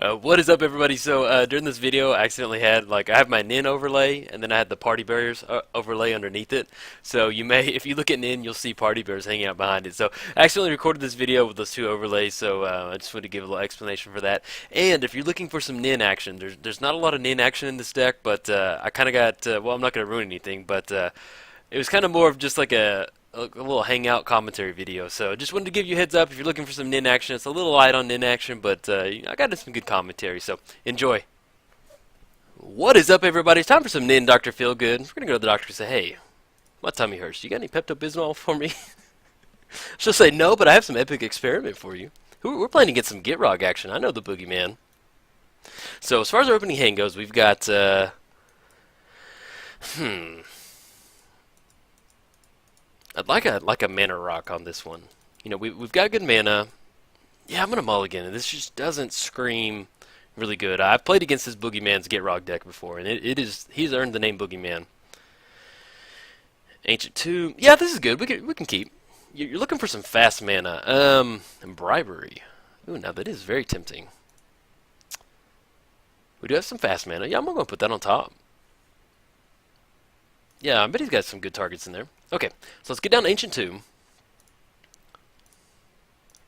What is up, everybody? So during this video, I accidentally had I have my Nin overlay, and then I had the Party Bears overlay underneath it. So you may, if you look at Nin, you'll see Party Bears hanging out behind it. So I accidentally recorded this video with those two overlays. So I just wanted to give a little explanation for that. And if you're looking for some Nin action, there's not a lot of Nin action in this deck, but I kind of got well, I'm not going to ruin anything, but it was kind of more of just like a little hangout commentary video. So just wanted to give you a heads up if you're looking for some Nin action. It's a little light on Nin action, but I got some good commentary, so enjoy. What is up, everybody? It's time for some Nin Dr. Feelgood. We're going to go to the doctor and say, hey, my tummy hurts. You got any Pepto-Bismol for me? She'll say, no, but I have some epic experiment for you. We're playing to get some Gitrog action. I know the Boogeyman. So as far as our opening hand goes, we've got, I'd like a mana rock on this one. You know, we've got good mana. Yeah, I'm gonna mulligan. This just doesn't scream really good. I've played against this Boogeyman's Gitrog deck before, and he's earned the name Boogeyman. Ancient Tomb. Yeah, this is good. We can keep. You're looking for some fast mana. And bribery. Ooh, now that is very tempting. We do have some fast mana. Yeah, I'm gonna put that on top. Yeah, I bet he's got some good targets in there. Okay, so let's get down to Ancient Tomb.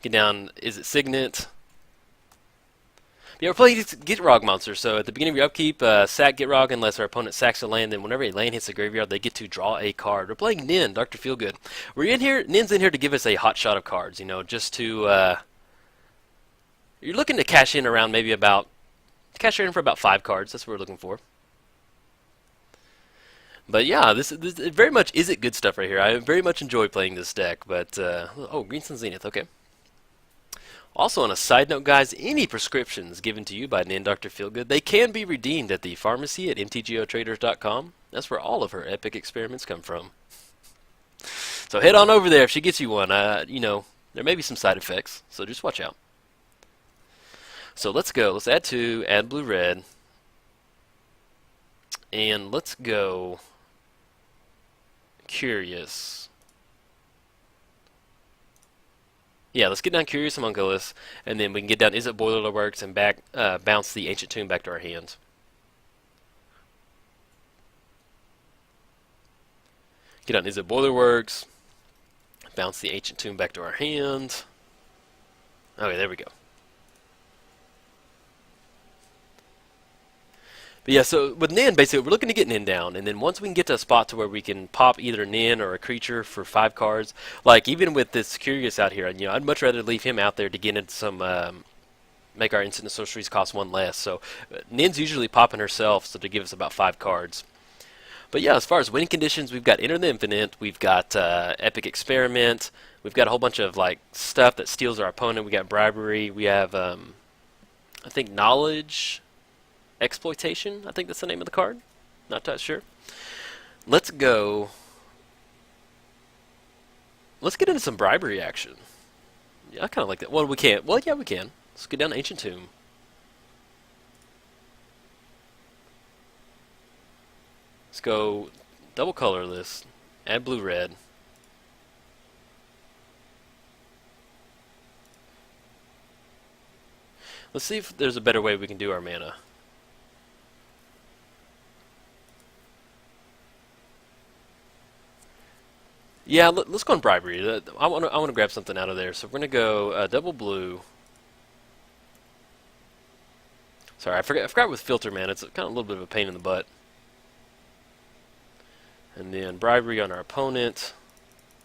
Get down, is it Signet? Yeah, we're playing Gitrog monsters, so at the beginning of your upkeep, sack Gitrog unless our opponent sacks a land, and whenever a land hits the graveyard, they get to draw a card. We're playing Nin, Dr. Feelgood. We're in here, Nin's in here to give us a hot shot of cards, you know, just to, you're looking to cash in around maybe about, cash in for about 5 cards, that's what we're looking for. But yeah, this very much isn't good stuff right here. I very much enjoy playing this deck, but oh, Green Sun Zenith, okay. Also, on a side note, guys, any prescriptions given to you by Nin Dr. Feelgood, they can be redeemed at the pharmacy at MTGOTraders.com. That's where all of her epic experiments come from. So head on over there if she gets you one. You know, there may be some side effects, so just watch out. So let's go. Let's add 2, add blue-red, and let's go Curious. Yeah, let's get down Curious Homunculus, and then we can get down Is It Boilerworks and back bounce the Ancient Tomb back to our hand. Get down Is It Boilerworks, bounce the Ancient Tomb back to our hand. Okay, there we go. But yeah, so with Nin, basically, we're looking to get Nin down, and then once we can get to a spot to where we can pop either Nin or a creature for 5 cards, like even with this Curious out here, you know, I'd much rather leave him out there to get into some, make our instant sorceries cost 1 less. So Nin's usually popping herself, so to give us about 5 cards. But yeah, as far as winning conditions, we've got Enter the Infinite, we've got Epic Experiment, we've got a whole bunch of like stuff that steals our opponent. We got Bribery, we have, I think, Knowledge. Exploitation, I think that's the name of the card. Not that sure. Let's go. Let's get into some bribery action. Yeah, I kind of like that. Well, we can't. Well, yeah, we can. Let's get down to Ancient Tomb. Let's go double colorless. Add blue-red. Let's see if there's a better way we can do our mana. Yeah, let's go on bribery. I want to grab something out of there. So we're gonna go double blue. Sorry, I forgot with filter, man. It's kind of a little bit of a pain in the butt. And then bribery on our opponent.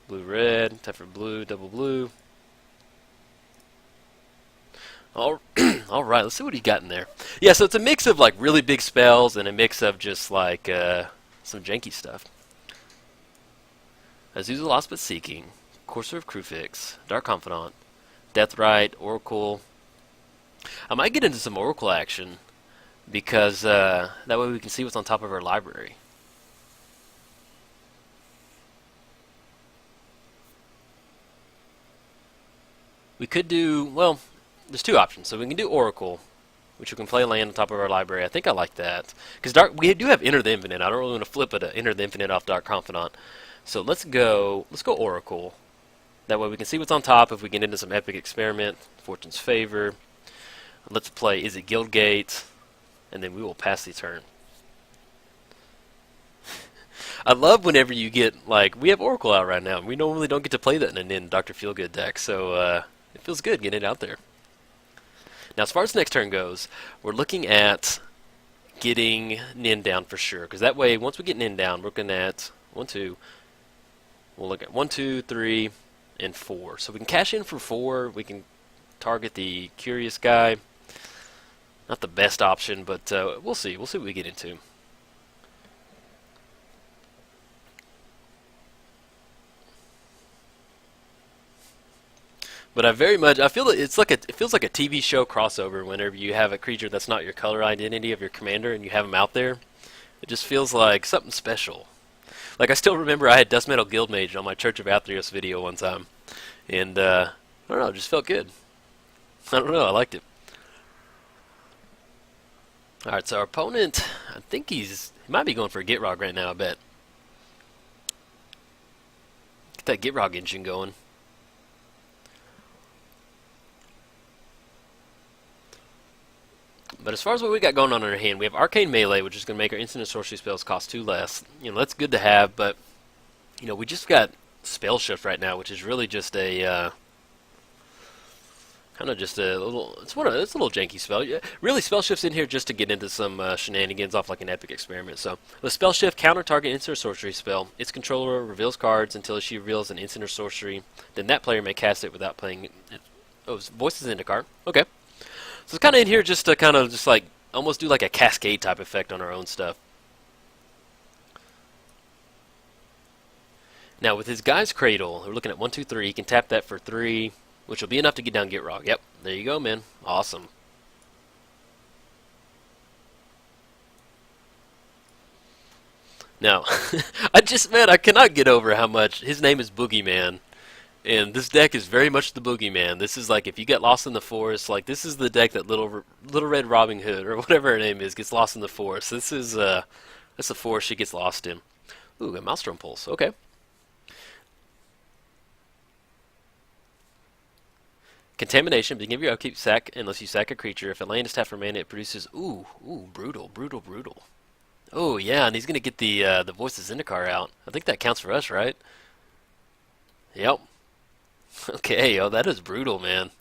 Blue red, tap for blue, double blue. All right, let's see what he got in there. Yeah, so it's a mix of like really big spells and a mix of just like some janky stuff. Azusa Lost But Seeking, Courser of Crufix, Dark Confidant, Deathrite, Oracle. I might get into some Oracle action because that way we can see what's on top of our library. We could do, well, there's 2 options. So we can do Oracle, which we can play land on top of our library. I think I like that. Because we do have Enter the Infinite. I don't really want to flip it to Enter the Infinite off Dark Confidant. So let's go Oracle. That way we can see what's on top if we get into some Epic Experiment, Fortune's Favor. Let's play, is it Guildgate? And then we will pass the turn. I love whenever you get, like, we have Oracle out right now. We normally don't get to play that in Dr. Feelgood deck, so it feels good getting it out there. Now, as far as the next turn goes, we're looking at getting Nin down for sure, because that way, once we get Nin down, we're looking at 1, 2. We'll look at 1, 2, 3, and 4. So we can cash in for 4. We can target the Curious guy. Not the best option, but we'll see. We'll see what we get into. But I feel that it feels like a TV show crossover whenever you have a creature that's not your color identity of your commander and you have them out there. It just feels like something special. Like, I still remember I had Dust Metal Guildmage on my Church of Athreos video one time. And, I don't know, it just felt good. I don't know, I liked it. Alright, so our opponent, I think he might be going for a Gitrog right now, I bet. Get that Gitrog engine going. But as far as what we got going on in our hand, we have Arcane Melee, which is going to make our instant and sorcery spells cost 2 less. You know, that's good to have, but, you know, we just got Spell Shift right now, which is really just a, kind of just a little, it's a little janky spell. Yeah, really, Spell Shift's in here just to get into some shenanigans off like an epic experiment. So, with Spell Shift, counter target instant or sorcery spell. Its controller reveals cards until she reveals an instant or sorcery. Then that player may cast it without playing it. Oh, voices into card. Okay. So it's kind of in here just to kind of just like almost do like a cascade type effect on our own stuff. Now with his Guy's Cradle, we're looking at 1, 2, 3. He can tap that for 3, which will be enough to get down Gitrog. Yep, there you go, man. Awesome. Now, I cannot get over how much his name is Boogeyman. And this deck is very much the Boogeyman. This is like if you get lost in the forest, like this is the deck that Little Red Robin Hood or whatever her name is gets lost in the forest. This is that's the forest she gets lost in. Ooh, a Maelstrom Pulse. Okay. Contamination. Beginning of your upkeep, sack unless you sack a creature. If a land is tapped for mana, it produces brutal. Oh yeah, and he's gonna get the Voices Zendikar out. I think that counts for us, right? Yep. Okay, oh, that is brutal, man.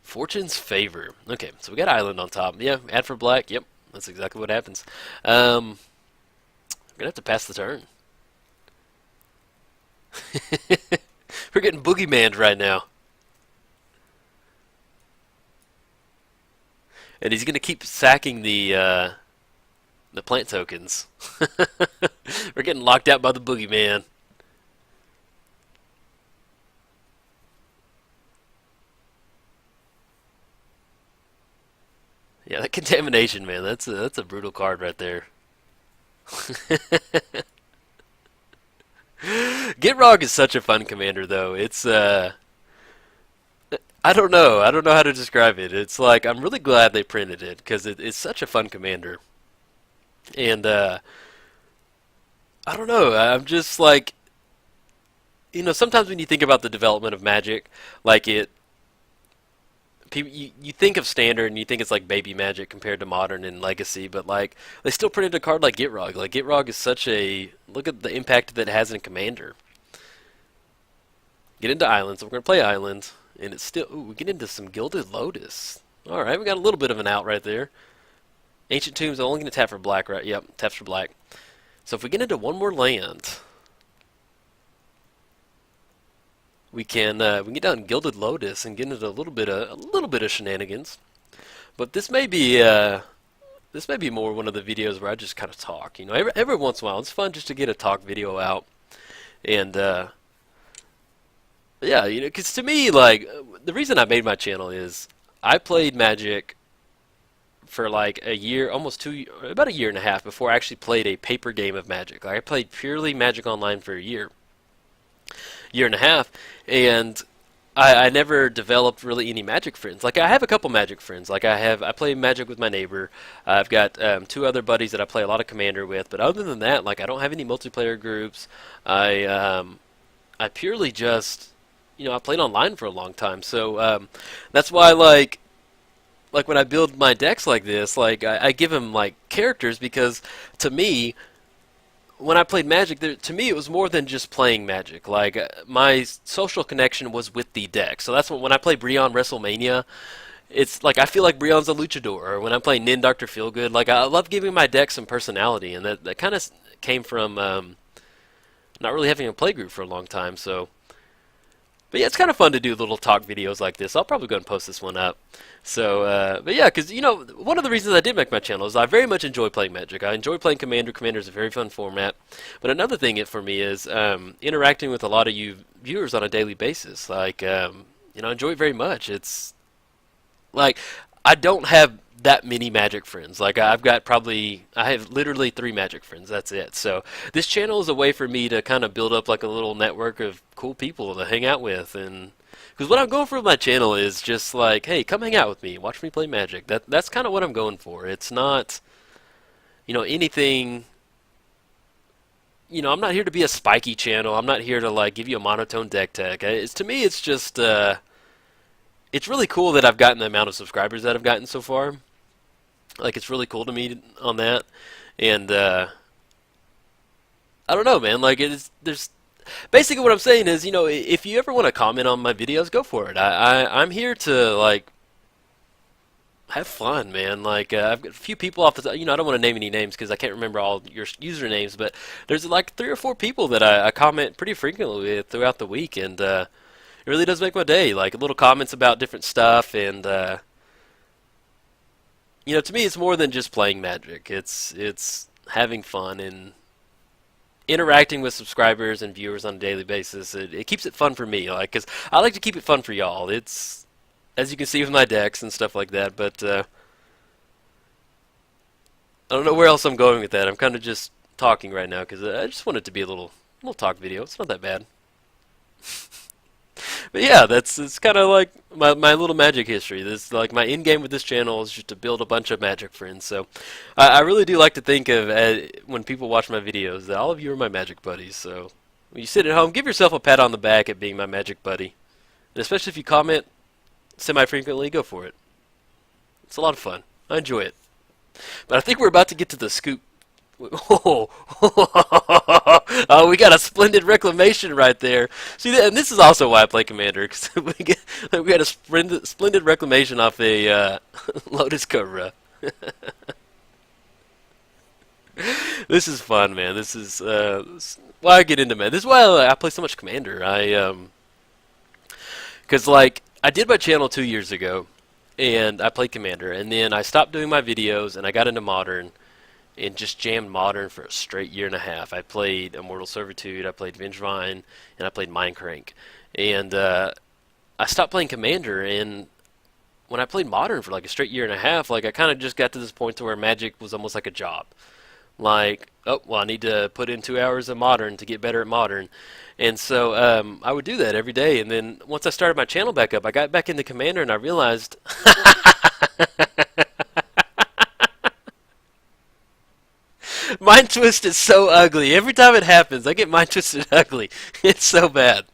Fortune's Favor. Okay, so we got Island on top. Yeah, add for black. Yep, that's exactly what happens. We're gonna have to pass the turn. We're getting Boogeymaned right now. And he's gonna keep sacking the plant tokens. We're getting locked out by the Boogeyman. Yeah, that Contamination, man, that's a brutal card right there. Gitrog is such a fun commander, though. It's I don't know how to describe it. It's like I'm really glad they printed it because it's such a fun commander. And I don't know. I'm just like, you know, sometimes when you think about the development of Magic, like you think of Standard and you think it's like baby Magic compared to Modern and Legacy, but like they still printed a card like Gitrog. Like Gitrog is such a look at the impact that it has in Commander. Get into Island, so we're gonna play Island, and it's still we get into some Gilded Lotus. All right, we got a little bit of an out right there. Ancient Tombs only gonna tap for black, right? Yep, taps for black. So if we get into one more land, we can get down Gilded Lotus and get into a little bit of shenanigans. But this may be more one of the videos where I just kind of talk. You know, every once in a while, it's fun just to get a talk video out. And yeah, you know, because to me, like the reason I made my channel is I played Magic for like a year, about a year and a half before I actually played a paper game of Magic. Like I played purely Magic Online for a year and a half, and I never developed really any Magic friends. Like I have a couple Magic friends. Like I play Magic with my neighbor. I've got 2 other buddies that I play a lot of Commander with. But other than that, like I don't have any multiplayer groups. I purely just I played online for a long time, so that's why like when I build my decks like this, like I give them like characters because to me, when I played Magic, to me it was more than just playing Magic. Like my social connection was with the deck. So that's when I play Breon WrestleMania, it's like I feel like Breon's a luchador. Or when I play Nin Doctor Feelgood, like I love giving my deck some personality, and that kind of came from not really having a playgroup for a long time. So but yeah, it's kind of fun to do little talk videos like this. I'll probably go and post this one up. So, but yeah, because one of the reasons I did make my channel is I very much enjoy playing Magic. I enjoy playing Commander. Commander is a very fun format. But another thing for me is interacting with a lot of you viewers on a daily basis. Like, I enjoy it very much. It's like I don't have that many Magic friends. Like I have literally 3 Magic friends. That's it. So this channel is a way for me to kind of build up like a little network of cool people to hang out with, and because what I'm going for with my channel is just like, hey, come hang out with me, watch me play Magic. That's kind of what I'm going for. It's not, anything. I'm not here to be a spiky channel. I'm not here to like give you a monotone deck tech. It's to me, it's just it's really cool that I've gotten the amount of subscribers that I've gotten so far. Like it's really cool to me on that, and I don't know, man. Like there's basically what I'm saying is, if you ever want to comment on my videos, go for it. I'm here to like have fun, man. Like I've got a few people off the top, I don't want to name any names because I can't remember all your usernames, but there's like 3 or 4 people that I comment pretty frequently with throughout the week, and it really does make my day. Like little comments about different stuff, and to me, it's more than just playing Magic. It's having fun and interacting with subscribers and viewers on a daily basis. It keeps it fun for me, like, because I like to keep it fun for y'all. It's as you can see with my decks and stuff like that. But I don't know where else I'm going with that. I'm kind of just talking right now because I just want it to be a little talk video. It's not that bad. But yeah, it's kind of like my little Magic history. This like my end game with this channel is just to build a bunch of Magic friends. So I really do like to think of when people watch my videos that all of you are my Magic buddies. So when you sit at home, give yourself a pat on the back at being my Magic buddy, and especially if you comment semi-frequently, go for it. It's a lot of fun. I enjoy it. But I think we're about to get to the scoop. Oh, oh, we got a splendid reclamation right there. See, and this is also why I play Commander, because we got a splendid reclamation off a Lotus Cobra. This is fun, man. This is why I get into man. This is why I play so much Commander. Because like I did my channel 2 years ago, and I played Commander, and then I stopped doing my videos, and I got into Modern. And just jammed Modern for a straight year and a half. I played Immortal Servitude, I played Vengevine, and I played Mindcrank. And I stopped playing Commander, and when I played Modern for like a straight year and a half, like I kind of just got to this point to where Magic was almost like a job. Like, oh, well, I need to put in 2 hours of Modern to get better at Modern. And so I would do that every day. And then once I started my channel back up, I got back into Commander, and I realized... Mind Twist is so ugly. Every time it happens, I get Mind Twisted ugly. It's so bad.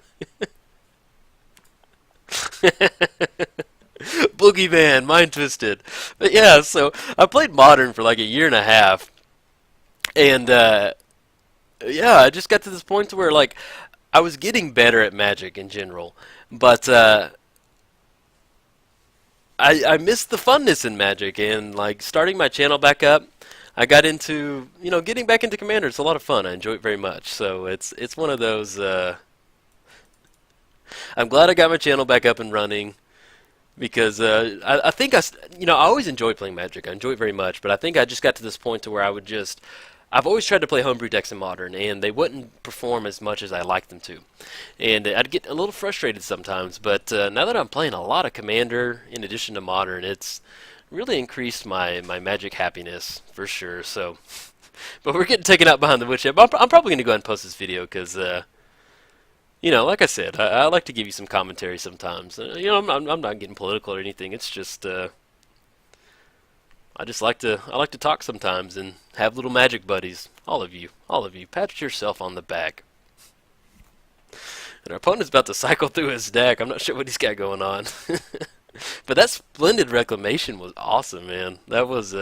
Boogeyman, Mind Twisted. But yeah, so I played Modern for like a year and a half. And yeah, I just got to this point to where like I was getting better at Magic in general. But I missed the funness in Magic, and like starting my channel back up, I got into, getting back into Commander. It's a lot of fun. I enjoy it very much. So it's one of those. I'm glad I got my channel back up and running because I think I always enjoy playing Magic. I enjoy it very much, but I think I just got to this point to where I've always tried to play homebrew decks in Modern, and they wouldn't perform as much as I liked them to. And I'd get a little frustrated sometimes, but now that I'm playing a lot of Commander in addition to Modern, it's really increased my Magic happiness for sure. So, but we're getting taken out behind the woodshed. I'm probably going to go ahead and post this video because, like I said, I like to give you some commentary sometimes. I'm not getting political or anything. It's just I like to talk sometimes and have little Magic buddies. All of you, pat yourself on the back. And our opponent's about to cycle through his deck. I'm not sure what he's got going on. But that Splendid Reclamation was awesome, man. That was,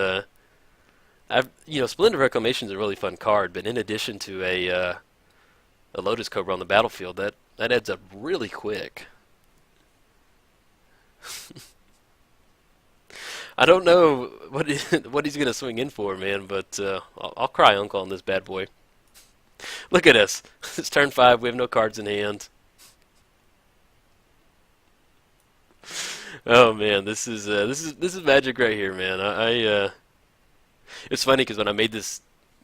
Splendid Reclamation is a really fun card, but in addition to a Lotus Cobra on the battlefield, that adds up really quick. I don't know what he's gonna swing in for, man, but I'll cry uncle on this bad boy. Look at us. It's turn 5. We have no cards in hand. Oh man, this is magic right here, man. It's funny because when I made this,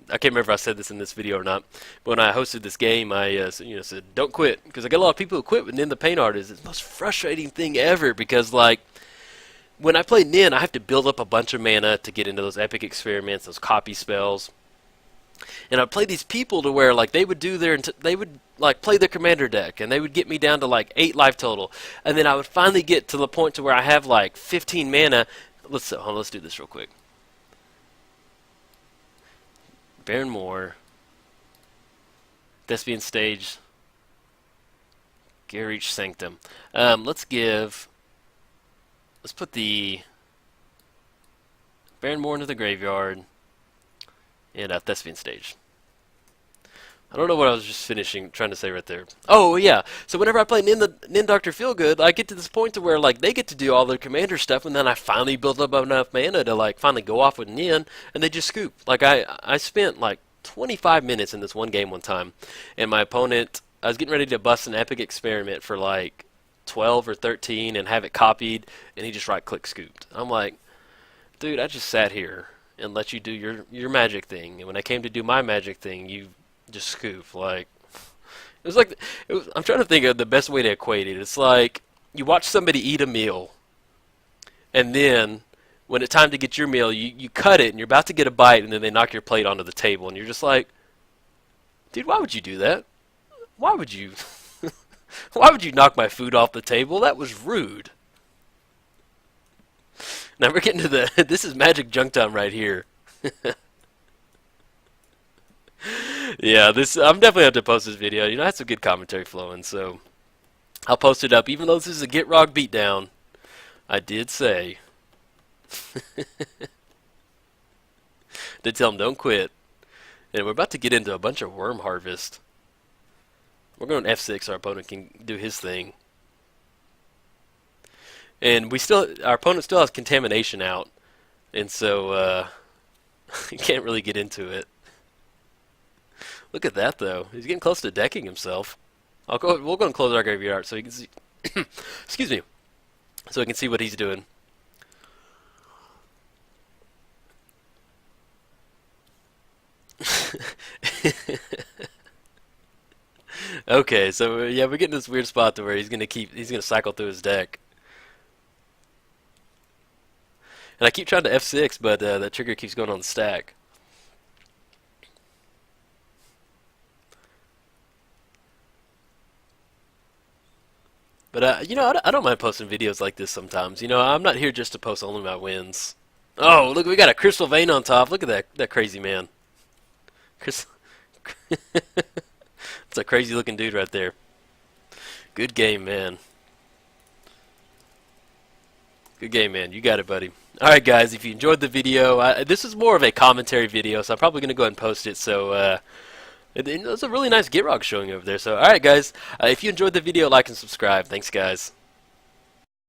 I can't remember if I said this in this video or not, but when I hosted this game, I said don't quit, because I got a lot of people who quit, but then the paint art is the most frustrating thing ever, because like when I play Nin, I have to build up a bunch of mana to get into those epic experiments, those copy spells. And I'd play these people to where like they would play their commander deck, and they would get me down to like 8 life total, and then I would finally get to the point to where I have like 15 mana. Let's do this real quick. Baron Moore, Thespian Stage, Garreach Sanctum. Let's put the Baron Moore into the graveyard and Thespian Stage. I don't know what I was just trying to say right there. Oh yeah, so whenever I play Nin Dr. Feelgood, I get to this point to where like they get to do all their commander stuff, and then I finally build up enough mana to like finally go off with Nin, and they just scoop. Like I spent like 25 minutes in this one game one time, and my opponent, I was getting ready to bust an epic experiment for like 12 or 13 and have it copied, and he just right-click scooped. I'm like, dude, I just sat here and let you do your magic thing, and when I came to do my magic thing, you just scoop. Like, I'm trying to think of the best way to equate it. It's like you watch somebody eat a meal, and then when it's time to get your meal, you cut it, and you're about to get a bite, and then they knock your plate onto the table, and you're just like, dude, why would you do that? Why would you? Why would you knock my food off the table? That was rude. Now we're getting to this is magic junk time right here. Yeah, I'm definitely have to post this video. I had some good commentary flowing, so I'll post it up. Even though this is a Gitrog beatdown, I did say, did tell him don't quit. And we're about to get into a bunch of worm harvest. We're going F6 so our opponent can do his thing. And our opponent still has contamination out, and so he can't really get into it. Look at that though. He's getting close to decking himself. We'll go and close our graveyard so he can see excuse me. So we can see what he's doing. Okay, so yeah, we're getting this weird spot to where he's gonna cycle through his deck. And I keep trying to F6, but that trigger keeps going on the stack. But I don't mind posting videos like this sometimes. I'm not here just to post only my wins. Oh, look, we got a Crystal Vein on top. Look at that crazy man. It's a crazy looking dude right there. Good game, man. Good game, man. You got it, buddy. Alright, guys, if you enjoyed the video, this is more of a commentary video, so I'm probably going to go ahead and post it. So, there's a really nice Gitrog showing over there. So, alright, guys, if you enjoyed the video, like and subscribe. Thanks, guys.